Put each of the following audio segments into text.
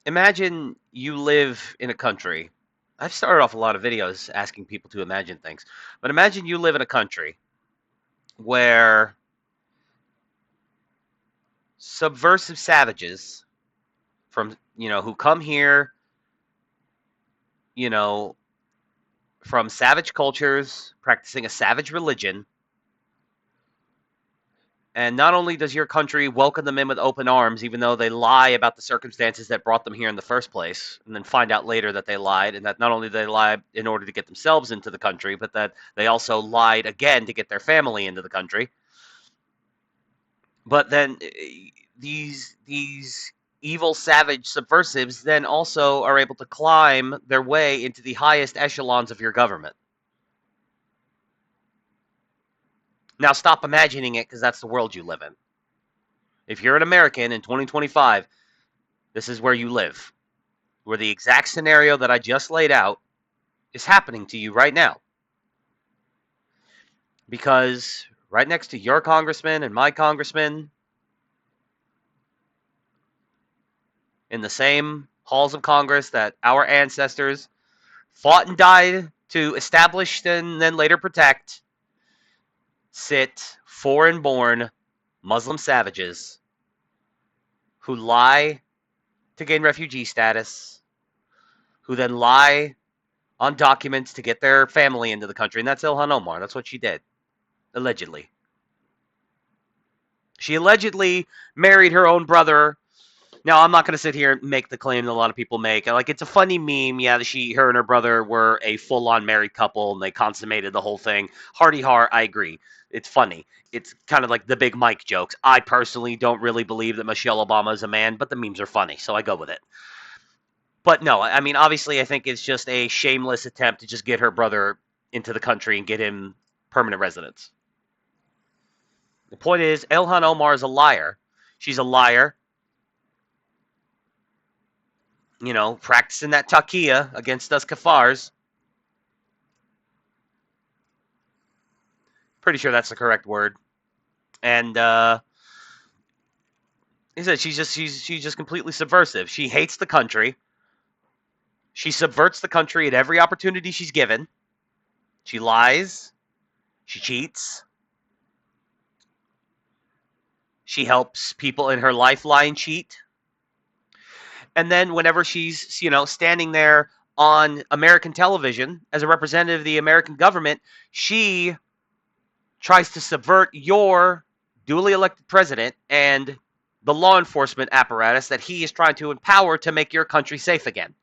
Imagine you live in a country. I've started off a lot of videos asking people to imagine things, but imagine you live in a country where subversive savages from, who come here, you know, from savage cultures, practicing a savage religion. And not only does your country welcome them in with open arms, even though they lie about the circumstances that brought them here in the first place, and then find out later that they lied, and that not only they lied in order to get themselves into the country, but that they also lied again to get their family into the country. But then these evil, savage subversives then also are able to climb their way into the highest echelons of your government. Now stop imagining it, because that's the world you live in. If you're an American in 2025, this is where you live, where the exact scenario that I just laid out is happening to you right now. Because right next to your congressman and my congressman, in the same halls of Congress that our ancestors fought and died to establish and then later protect, sit foreign born Muslim savages who lie to gain refugee status, who then lie on documents to get their family into the country. And that's Ilhan Omar. That's what she did, allegedly. She allegedly married her own brother. Now, I'm not going to sit here and make the claim that a lot of people make. Like, it's a funny meme. Yeah, her and her brother were a full-on married couple, and they consummated the whole thing. Hearty heart, I agree. It's funny. It's kind of like the big Mike jokes. I personally don't really believe that Michelle Obama is a man, but the memes are funny, so I go with it. But no, I mean, obviously, I think it's just a shameless attempt to just get her brother into the country and get him permanent residence. The point is, Ilhan Omar is a liar. She's a liar, practicing that taqiyya against us kafars. Pretty sure that's the correct word. And he said she's just completely subversive. She hates the country. She subverts the country at every opportunity she's given. She lies. She cheats. She helps people in her life lie and cheat. And then whenever she's, standing there on American television as a representative of the American government, she tries to subvert your duly elected president and the law enforcement apparatus that he is trying to empower to make your country safe again,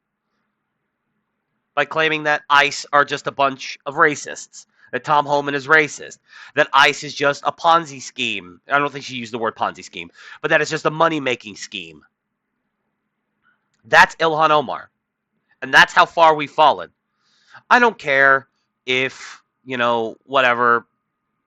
by claiming that ICE are just a bunch of racists, that Tom Homan is racist, that ICE is just a Ponzi scheme. I don't think she used the word Ponzi scheme, but that it's just a money-making scheme. That's Ilhan Omar. And that's how far we've fallen. I don't care if, whatever,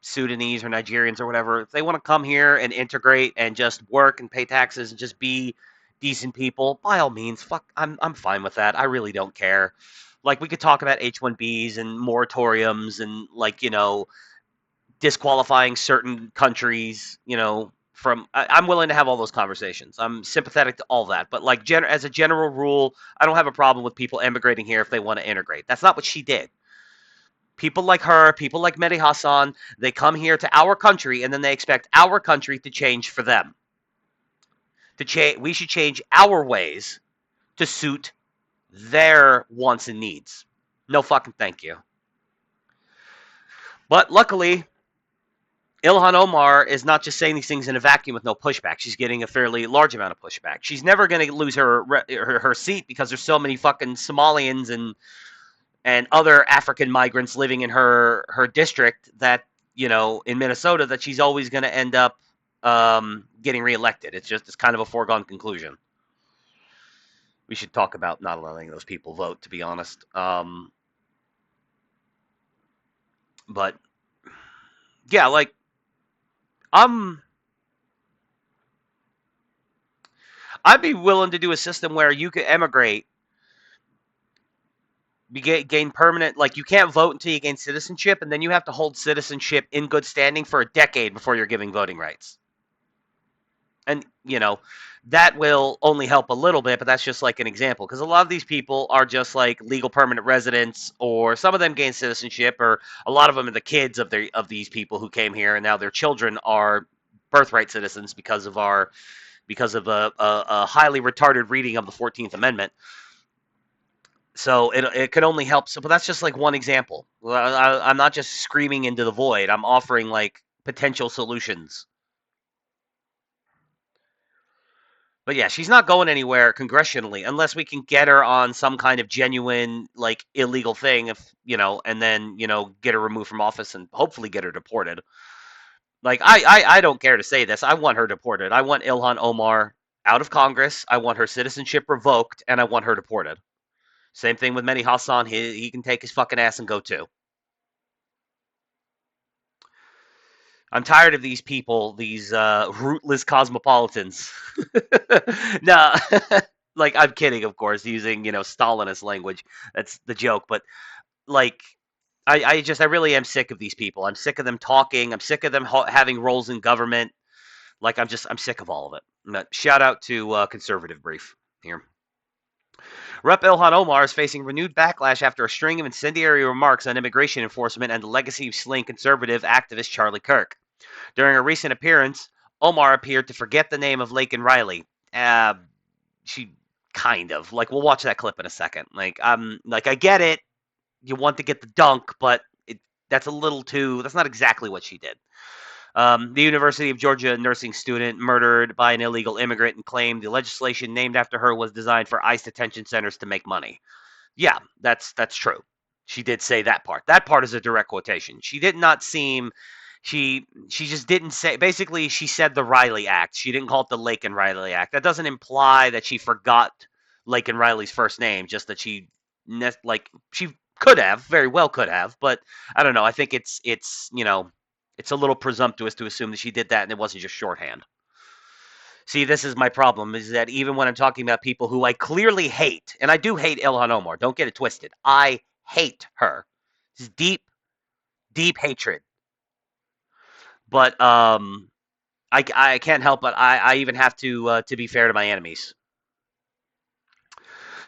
Sudanese or Nigerians or whatever, if they want to come here and integrate and just work and pay taxes and just be decent people, by all means, I'm fine with that. I really don't care. Like, we could talk about H-1Bs and moratoriums and, disqualifying certain countries, I'm willing to have all those conversations. I'm sympathetic to all that. But, as a general rule, I don't have a problem with people immigrating here if they want to integrate. That's not what she did. People like her, people like Mehdi Hassan, they come here to our country and then they expect our country to change for them. We should change our ways to suit their wants and needs. No fucking thank you. But luckily, Ilhan Omar is not just saying these things in a vacuum with no pushback. She's getting a fairly large amount of pushback. She's never going to lose her seat because there's so many fucking Somalians and other African migrants living in her district that, in Minnesota, that she's always going to end up getting reelected. It's kind of a foregone conclusion. We should talk about not allowing those people vote, to be honest. But yeah, I'd be willing to do a system where you could emigrate, gain permanent, you can't vote until you gain citizenship, and then you have to hold citizenship in good standing for a decade before you're giving voting rights. And, that will only help a little bit, but that's just like an example. Because a lot of these people are just like legal permanent residents, or some of them gain citizenship, or a lot of them are the kids of these people who came here, and now their children are birthright citizens because of a highly retarded reading of the 14th Amendment. So it can only help. So, but that's just like one example. I'm not just screaming into the void. I'm offering like potential solutions. But yeah, she's not going anywhere congressionally unless we can get her on some kind of genuine, like, illegal thing, if and then get her removed from office and hopefully get her deported. Like, I don't care to say this. I want her deported. I want Ilhan Omar out of Congress. I want her citizenship revoked, and I want her deported. Same thing with Mehdi Hassan. He can take his fucking ass and go too. I'm tired of these people, these rootless cosmopolitans. No, like, I'm kidding, of course, using Stalinist language. That's the joke. But like, I really am sick of these people. I'm sick of them talking. I'm sick of them having roles in government. Like, I'm sick of all of it. Shout out to Conservative Brief here. Rep. Ilhan Omar is facing renewed backlash after a string of incendiary remarks on immigration enforcement and the legacy of slaying conservative activist Charlie Kirk. During a recent appearance, Omar appeared to forget the name of Laken Riley. She kind of, like, we'll watch that clip in a second. Like, I get it. You want to get the dunk, but that's a little too. That's not exactly what she did. The University of Georgia nursing student murdered by an illegal immigrant and claimed the legislation named after her was designed for ICE detention centers to make money. Yeah, that's true. She did say that part. That part is a direct quotation. She did not seem. She just didn't say. Basically, she said the Riley Act. She didn't call it the Laken Riley Act. That doesn't imply that she forgot Laken Riley's first name. Just that she could have, very well could have, but I don't know. I think it's a little presumptuous to assume that she did that and it wasn't just shorthand. See, this is my problem, is that even when I'm talking about people who I clearly hate, and I do hate Ilhan Omar, don't get it twisted. I hate her. It's deep, deep hatred. But I can't help but I even have to be fair to my enemies.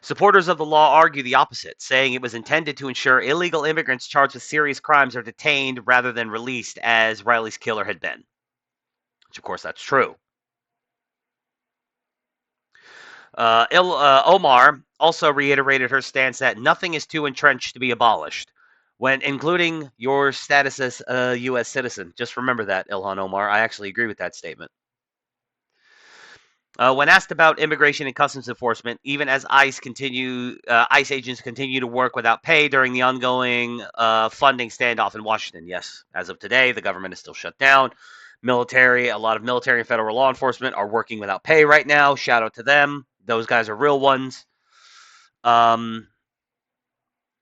Supporters of the law argue the opposite, saying it was intended to ensure illegal immigrants charged with serious crimes are detained rather than released, as Riley's killer had been. Which, of course, that's true. Omar also reiterated her stance that nothing is too entrenched to be abolished, when including your status as a U.S. citizen. Just remember that, Ilhan Omar. I actually agree with that statement. When asked about immigration and customs enforcement, even as ICE agents continue to work without pay during the ongoing funding standoff in Washington. Yes, as of today, the government is still shut down. A lot of military and federal law enforcement are working without pay right now. Shout out to them. Those guys are real ones. Um,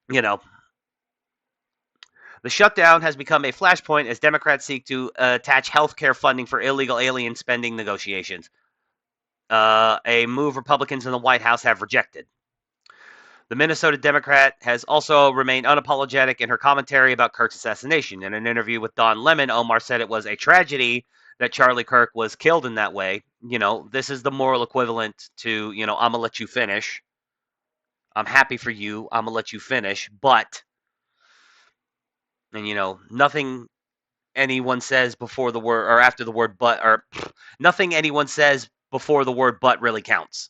you know, the shutdown has become a flashpoint as Democrats seek to attach health care funding for illegal alien spending negotiations. A move Republicans in the White House have rejected. The Minnesota Democrat has also remained unapologetic in her commentary about Kirk's assassination. In an interview with Don Lemon, Omar said it was a tragedy that Charlie Kirk was killed in that way. This is the moral equivalent to, I'm going to let you finish. I'm happy for you. I'm going to let you finish. But, and, nothing anyone says before the word or after the word but, or nothing anyone says before the word but really counts.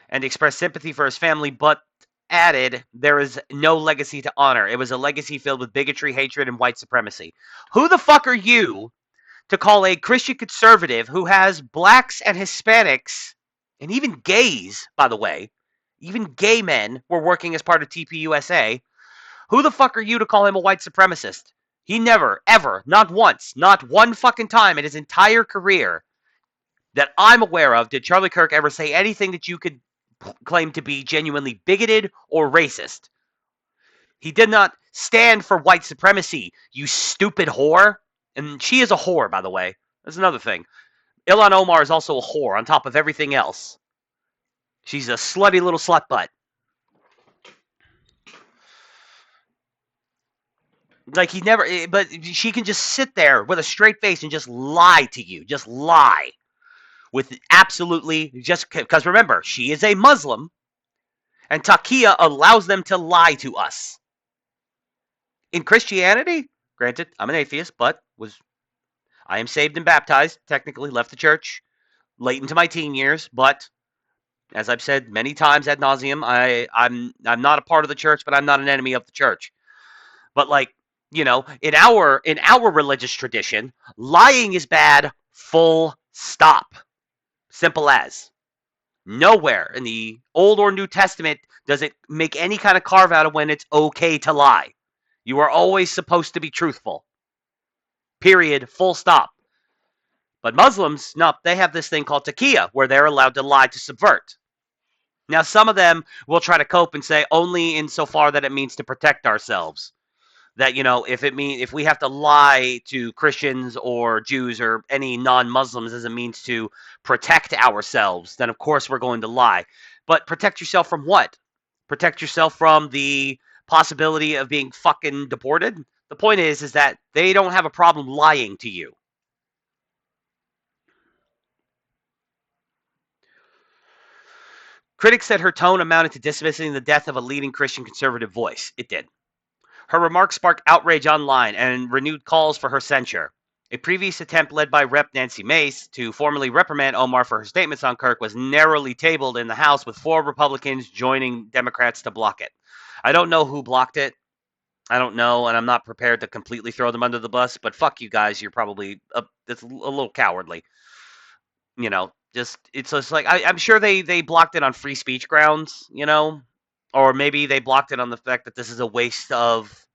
And expressed sympathy for his family, but added there is no legacy to honor. It was a legacy filled with bigotry, hatred, and white supremacy. Who the fuck are you to call a Christian conservative who has blacks and Hispanics, and even gays, by the way, even gay men were working as part of TPUSA. Who the fuck are you to call him a white supremacist? He never, ever, not once, not one fucking time in his entire career that I'm aware of did Charlie Kirk ever say anything that you could claim to be genuinely bigoted or racist. He did not stand for white supremacy, you stupid whore. And she is a whore, by the way. That's another thing. Ilhan Omar is also a whore on top of everything else. She's a slutty little slut butt. Like he never, but she can just sit there with a straight face and just lie to you, just lie with absolutely just because remember she is a Muslim and Takia allows them to lie to us. In Christianity, granted, I'm an atheist, but I am saved and baptized. Technically, left the church late into my teen years, but as I've said many times ad nauseum, I'm not a part of the church, but I'm not an enemy of the church. But like in our religious tradition, lying is bad. Full stop. Simple as. Nowhere in the Old or New Testament does it make any kind of carve out of when it's okay to lie. You are always supposed to be truthful. Period. Full stop. But Muslims, no, they have this thing called taqiyya, where they're allowed to lie to subvert. Now, some of them will try to cope and say only insofar that it means to protect ourselves. That if we have to lie to Christians or Jews or any non-Muslims as a means to protect ourselves, then of course we're going to lie. But protect yourself from what? Protect yourself from the possibility of being fucking deported? The point is that they don't have a problem lying to you. Critics said her tone amounted to dismissing the death of a leading Christian conservative voice. It did. Her remarks sparked outrage online and renewed calls for her censure. A previous attempt led by Rep. Nancy Mace to formally reprimand Omar for her statements on Kirk was narrowly tabled in the House, with 4 Republicans joining Democrats to block it. I don't know who blocked it. I don't know, and I'm not prepared to completely throw them under the bus, but fuck you guys. You're probably it's a little cowardly. It's just like I'm sure they blocked it on free speech grounds, or maybe they blocked it on the fact that this is a waste of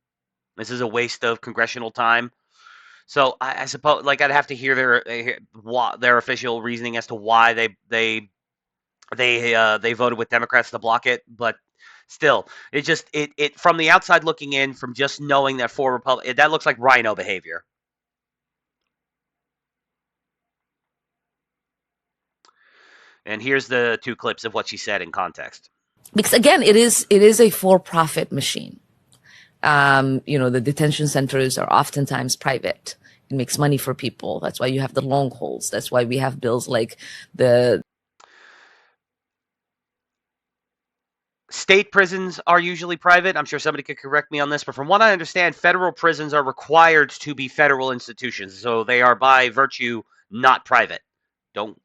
congressional time. So I suppose like I'd have to hear their official reasoning as to why they voted with Democrats to block it, but still, it from the outside looking in, from just knowing that 4 Republicans, that looks like rhino behavior. And here's the 2 clips of what she said in context. Because again, it is a for-profit machine. The detention centers are oftentimes private. It makes money for people. That's why you have the long holds. That's why we have bills like the state prisons are usually private. I'm sure somebody could correct me on this, but from what I understand, federal prisons are required to be federal institutions, so they are by virtue not private. Don't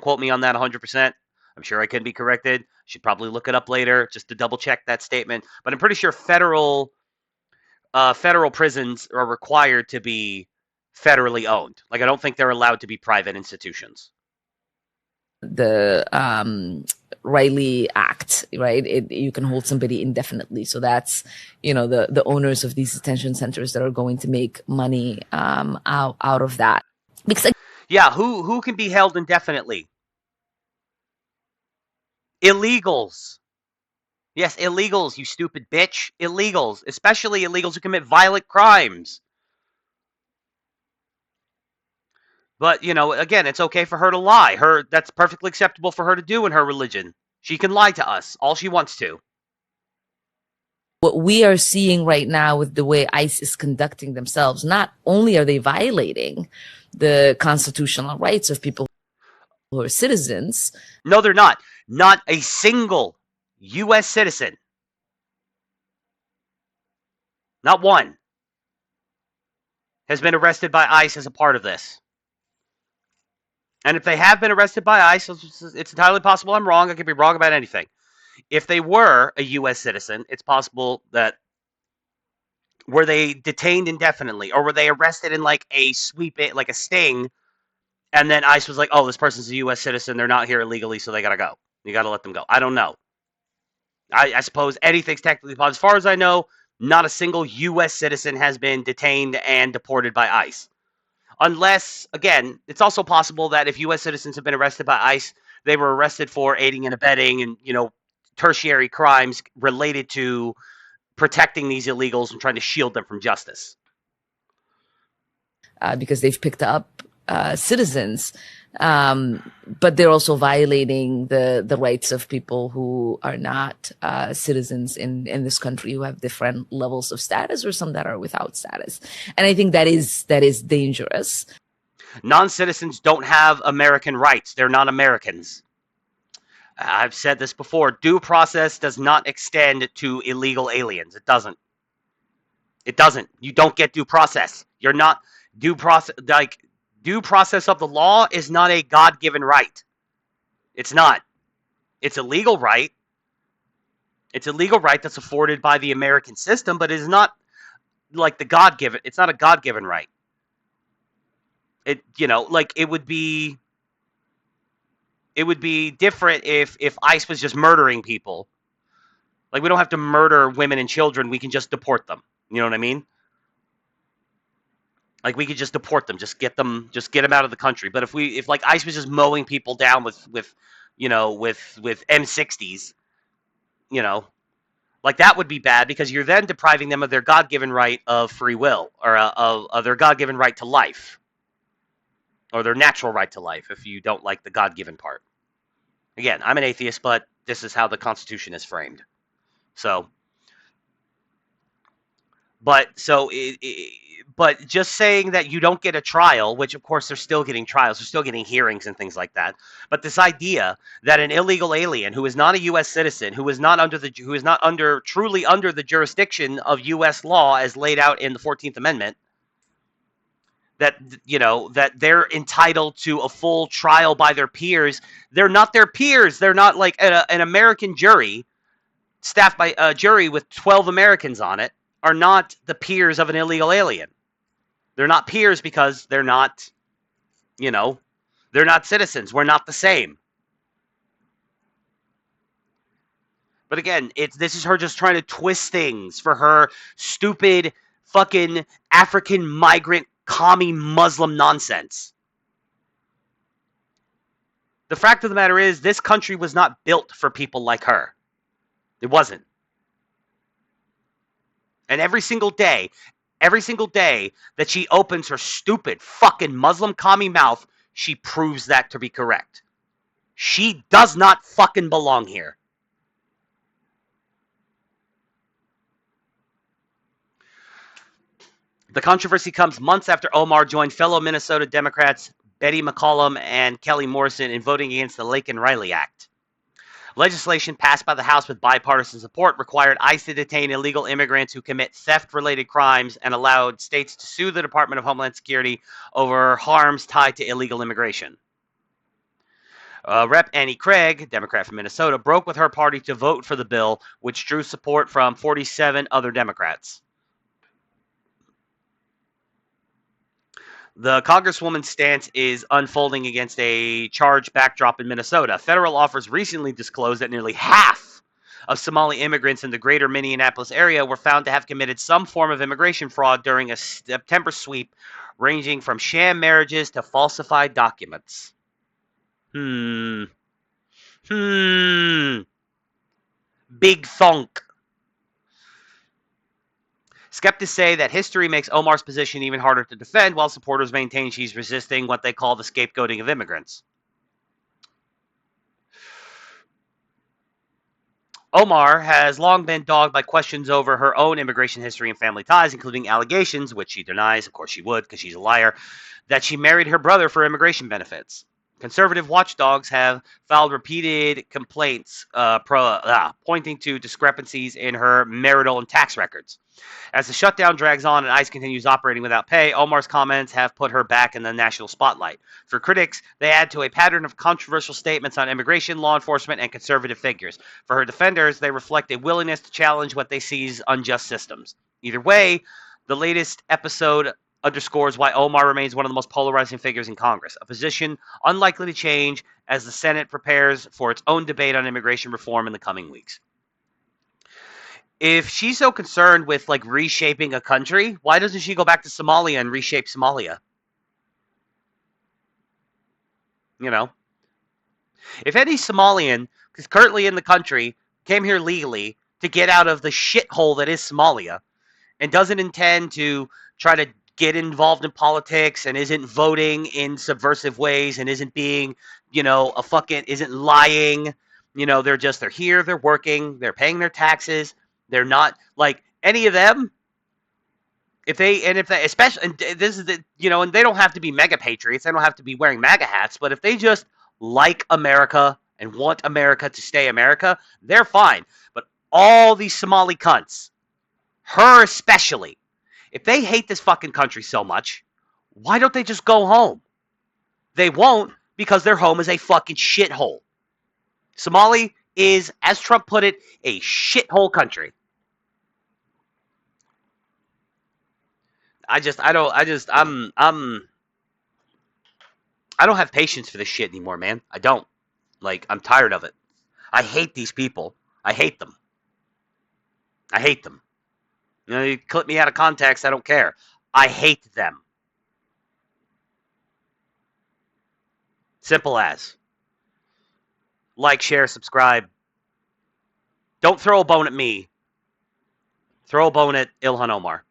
quote me on that 100%. I'm sure I can be corrected. Should probably look it up later just to double check that statement. But I'm pretty sure federal prisons are required to be federally owned. Like I don't think they're allowed to be private institutions. The Riley Act, right? You can hold somebody indefinitely. So that's, the owners of these detention centers that are going to make money out of that. Because yeah, who can be held indefinitely? Illegals. Yes, illegals, you stupid bitch. Illegals, especially illegals who commit violent crimes. But, again, it's okay for her to lie. That's perfectly acceptable for her to do in her religion. She can lie to us all she wants to. What we are seeing right now with the way ICE is conducting themselves, not only are they violating the constitutional rights of people who are citizens. No, they're not. Not a single U.S. citizen. Not one has been arrested by ICE as a part of this. And if they have been arrested by ICE, it's entirely possible I'm wrong. I could be wrong about anything. If they were a U.S. citizen, it's possible that were they detained indefinitely, or were they arrested in like a like a sting, and then ICE was like, oh, this person's a U.S. citizen, they're not here illegally, so they gotta go. You gotta let them go. I don't know. I suppose anything's technically possible. As far as I know, not a single U.S. citizen has been detained and deported by ICE. Unless, again, it's also possible that if U.S. citizens have been arrested by ICE, they were arrested for aiding and abetting and, tertiary crimes related to protecting these illegals and trying to shield them from justice. Because they've picked up citizens, but they're also violating the rights of people who are not citizens in this country, who have different levels of status, or some that are without status. And I think that is dangerous. Non-citizens don't have American rights. They're not Americans. I've said this before. Due process does not extend to illegal aliens. It doesn't. It doesn't. You don't get due process. You're not due process. Like, due process of the law is not a God-given right. It's not. It's a legal right. It's a legal right that's afforded by the American system, but it is not like the God-given. It's not a God-given right. It, like, it would be different if ICE was just murdering people. Like, we don't have to murder women and children. We can just deport them. You know what I mean? Like, we could just deport them, just get them out of the country. But if like ICE was just mowing people down with M60s, like, that would be bad, because you're then depriving them of their God-given right of free will, or of their God-given right to life, or their natural right to life, if you don't like the God-given part. Again, I'm an atheist, but this is how the Constitution is framed. So, but just saying that you don't get a trial, which of course they're still getting trials, they're still getting hearings and things like that. But this idea that an illegal alien who is not a U.S. citizen, who is not truly under the jurisdiction of U.S. law as laid out in the 14th Amendment, that that they're entitled to a full trial by their peers. They're not their peers. They're not like an American jury staffed by a jury with 12 Americans on it are not the peers of an illegal alien. They're not peers because they're not, they're not citizens. We're not the same. But again, this is her just trying to twist things for her stupid fucking African migrant commie Muslim nonsense. The fact of the matter is, this country was not built for people like her. It wasn't. And every single day that she opens her stupid fucking Muslim commie mouth, she proves that to be correct. She does not fucking belong here. The controversy comes months after Omar joined fellow Minnesota Democrats Betty McCollum and Kelly Morrison in voting against the Laken Riley Act. Legislation passed by the House with bipartisan support required ICE to detain illegal immigrants who commit theft-related crimes, and allowed states to sue the Department of Homeland Security over harms tied to illegal immigration. Rep. Annie Craig, Democrat from Minnesota, broke with her party to vote for the bill, which drew support from 47 other Democrats. The Congresswoman's stance is unfolding against a charged backdrop in Minnesota. Federal officers recently disclosed that nearly half of Somali immigrants in the greater Minneapolis area were found to have committed some form of immigration fraud during a September sweep, ranging from sham marriages to falsified documents. Big thunk. Skeptics say that history makes Omar's position even harder to defend, while supporters maintain she's resisting what they call the scapegoating of immigrants. Omar has long been dogged by questions over her own immigration history and family ties, including allegations, which she denies, of course she would because she's a liar, that she married her brother for immigration benefits. Conservative watchdogs have filed repeated complaints pointing to discrepancies in her marital and tax records. As the shutdown drags on and ICE continues operating without pay, Omar's comments have put her back in the national spotlight. For critics, they add to a pattern of controversial statements on immigration, law enforcement, and conservative figures. For her defenders, they reflect a willingness to challenge what they see as unjust systems. Either way, the latest episode underscores why Omar remains one of the most polarizing figures in Congress, a position unlikely to change as the Senate prepares for its own debate on immigration reform in the coming weeks. If she's so concerned with like reshaping a country, why doesn't she go back to Somalia and reshape Somalia? If any Somalian who's currently in the country came here legally to get out of the shithole that is Somalia and doesn't intend to try to get involved in politics and isn't voting in subversive ways and isn't being, isn't lying. They're here, they're working, they're paying their taxes. They're not like any of them. If they especially, and this is and they don't have to be mega patriots, they don't have to be wearing MAGA hats, but if they just like America and want America to stay America, they're fine. But all these Somali cunts, her especially, if they hate this fucking country so much, why don't they just go home? They won't, because their home is a fucking shithole. Somali is, as Trump put it, a shithole country. I just I don't I just I don't have patience for this shit anymore, man. I don't. Like, I'm tired of it. I hate these people. I hate them. I hate them. You clip me out of context, I don't care. I hate them. Simple as. Like, share, subscribe. Don't throw a bone at me. Throw a bone at Ilhan Omar.